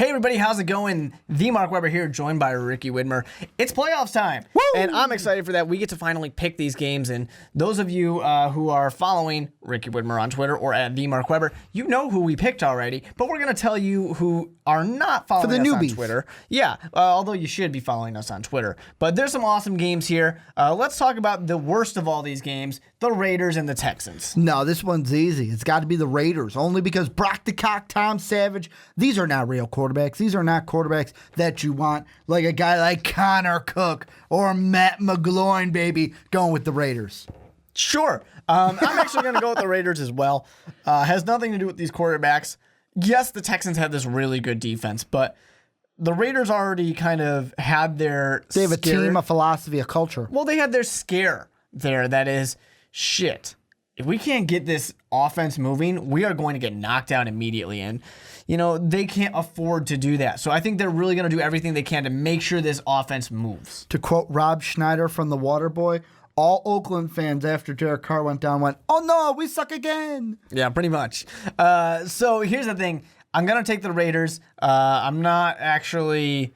Hey everybody, how's it going? The Mark Weber here, joined by Ricky Widmer. It's playoffs time, and I'm excited for that. We get to finally pick these games, and those of you who are following Ricky Widmer on Twitter or at The Mark Weber, you know who we picked already, but we're going to tell you who are not following us on Twitter. Yeah, although you should be following us on Twitter. But there's some awesome games here. Let's talk about the worst of all these games, the Raiders and the Texans. No, this one's easy. It's got to be the Raiders, only because Brock the Cock, Tom Savage, these are not real quarterbacks. These are not quarterbacks that you want, like a guy like Connor Cook or Matt McGloin, baby, going with the Raiders. Sure. I'm actually going to go with the Raiders as well. Has nothing to do with these quarterbacks. Yes, the Texans had this really good defense, but the Raiders already kind of had their They have a team, a philosophy, a culture. Well, they had their scare there. That is, shit. If we can't get this offense moving, we are going to get knocked out immediately. And, you know, they can't afford to do that. So I think they're really going to do everything they can to make sure this offense moves. To quote Rob Schneider from The Waterboy, all Oakland fans after Derek Carr went down went, "Oh no, we suck again." Yeah, pretty much. So here's the thing. I'm going to take the Raiders. I'm not actually...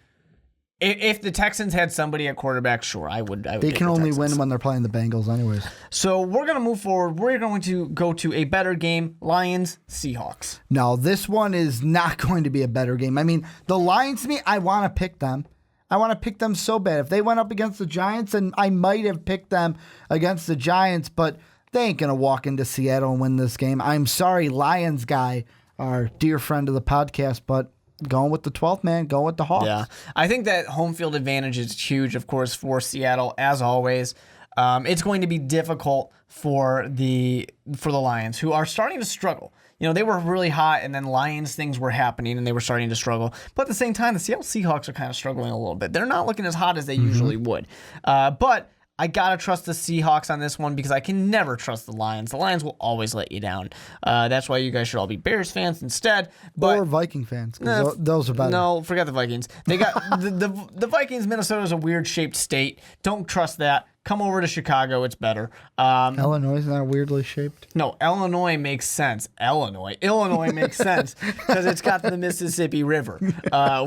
If the Texans had somebody at quarterback, sure, I would They can only win when they're playing the Bengals anyways. So we're going to move forward. We're going to go to a better game, Lions, Seahawks. No, this one is not going to be a better game. I mean, the Lions, to me, I want to pick them. I want to pick them so bad. If they went up against the Giants, and I might have picked them against the Giants, but they ain't going to walk into Seattle and win this game. I'm sorry, Lions guy, our dear friend of the podcast, but going with the 12th man, going with the Hawks. Yeah, I think that home field advantage is huge, of course, for Seattle, as always. It's going to be difficult for the Lions, who are starting to struggle. You know, they were really hot, and then Lions things were happening, and they were starting to struggle. But at the same time, the Seattle Seahawks are kind of struggling a little bit. They're not looking as hot as they usually would. But I got to trust the Seahawks on this one because I can never trust the Lions. The Lions will always let you down. That's why you guys should all be Bears fans instead. But, or Viking fans, because those are better. No, forget the Vikings. They got the Vikings. Minnesota is a weird-shaped state. Don't trust that. Come over to Chicago. It's better. Illinois is not weirdly shaped. No, Illinois makes sense. Illinois makes sense because it's got the Mississippi River,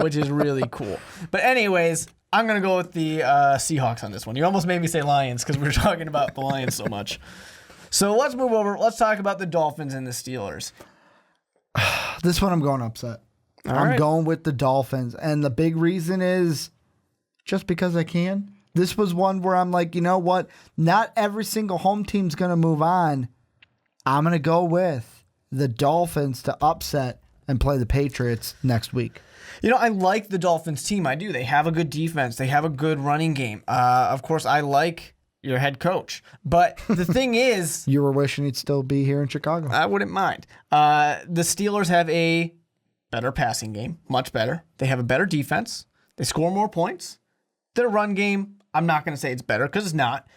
which is really cool. But anyways, I'm going to go with the Seahawks on this one. You almost made me say Lions because we were talking about the Lions so much. So let's move over. Let's talk about the Dolphins and the Steelers. This one I'm going upset. I'm going with the Dolphins. And the big reason is just because I can. This was one where I'm like, you know what? Not every single home team's going to move on. I'm going to go with the Dolphins to upset and play the Patriots next week. You know, I like the Dolphins team. I do. They have a good defense. They have a good running game. Of course, I like your head coach. But the thing is... You were wishing he'd still be here in Chicago. I wouldn't mind. The Steelers have a better passing game. Much better. They have a better defense. They score more points. Their run game, I'm not going to say it's better because it's not.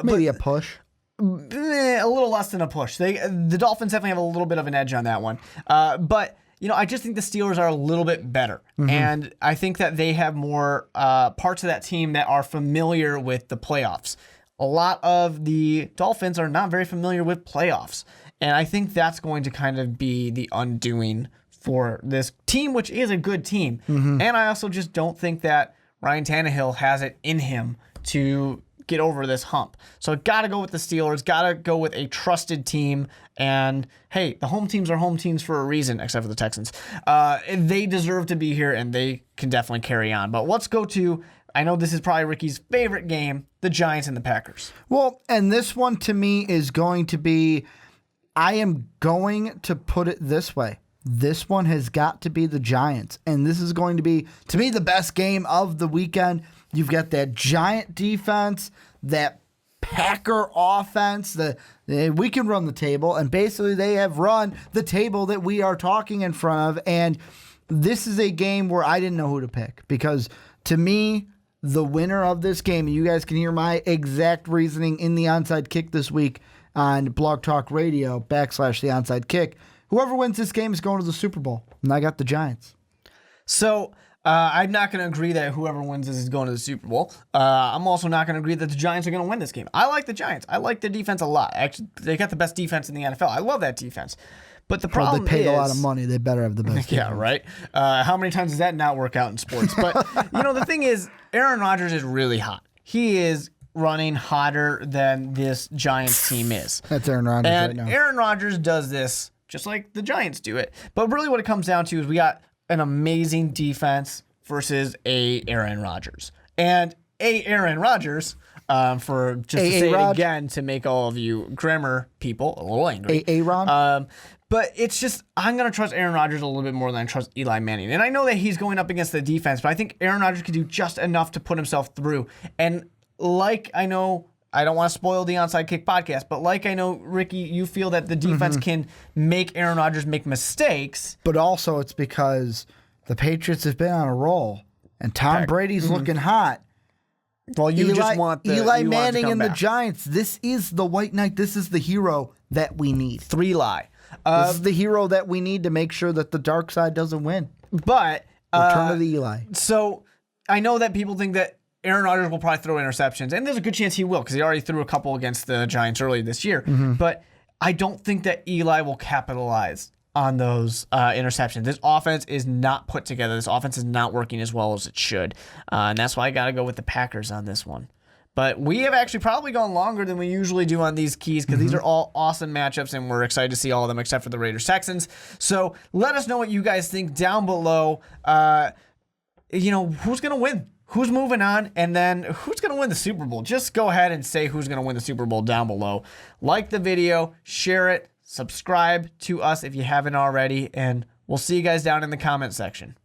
Maybe a push. A little less than a push. The Dolphins definitely have a little bit of an edge on that one. But... You know, I just think the Steelers are a little bit better. And I think that they have more parts of that team that are familiar with the playoffs. A lot of the Dolphins are not very familiar with playoffs. And I think that's going to kind of be the undoing for this team, which is a good team. And I also just don't think that Ryan Tannehill has it in him to get over this hump. So got to go with the Steelers, got to go with a trusted team. And hey, the home teams are home teams for a reason, except for the Texans. They deserve to be here, and they can definitely carry on. But let's go to, I know this is probably Ricky's favorite game, the Giants and the Packers. Well, and this one to me is going to be, I am going to put it this way. This one has got to be the Giants. And this is going to be, to me, the best game of the weekend. You've got that Giant defense, that Packer offense. We can run the table, and basically they have run the table that we are talking in front of. And this is a game where I didn't know who to pick because, to me, the winner of this game, and you guys can hear my exact reasoning in the Onside Kick this week on Blog Talk Radio / the Onside Kick. Whoever wins this game is going to the Super Bowl, and I got the Giants. So I'm not going to agree that whoever wins this is going to the Super Bowl. I'm also not going to agree that the Giants are going to win this game. I like the Giants. I like their defense a lot. Actually, they got the best defense in the NFL. I love that defense. But the Well, problem they paid is, a lot of money. They better have the best. yeah, defense. right. How many times does that not work out in sports? But the thing is, Aaron Rodgers is really hot. He is running hotter than this Giants team is. That's Aaron Rodgers And right now. Aaron Rodgers does this just like the Giants do it. But really what it comes down to is we got an amazing defense versus a Aaron Rodgers. And a Aaron Rodgers, for just to say it again to make all of you grammar people a little angry. A-Rod? But it's just, I'm going to trust Aaron Rodgers a little bit more than I trust Eli Manning. And I know that he's going up against the defense, but I think Aaron Rodgers could do just enough to put himself through. And like I know, I don't want to spoil the Onside Kick podcast, but like I know, Ricky, you feel that the defense can make Aaron Rodgers make mistakes. But also it's because the Patriots have been on a roll, and Tom Brady's looking hot. Well, you just want Eli Manning and the Giants. This is the White Knight. This is the hero that we need. Three lie. This is the hero that we need to make sure that the dark side doesn't win. But Return of the Eli. So I know that people think that Aaron Rodgers will probably throw interceptions, and there's a good chance he will because he already threw a couple against the Giants early this year. But I don't think that Eli will capitalize on those interceptions. This offense is not put together. This offense is not working as well as it should. And that's why I got to go with the Packers on this one. But we have actually probably gone longer than we usually do on these keys because these are all awesome matchups, and we're excited to see all of them except for the Raiders-Texans. So let us know what you guys think down below. Who's going to win? Who's moving on? And then who's going to win the Super Bowl? Just go ahead and say who's going to win the Super Bowl down below. Like the video, share it, subscribe to us if you haven't already, and we'll see you guys down in the comment section.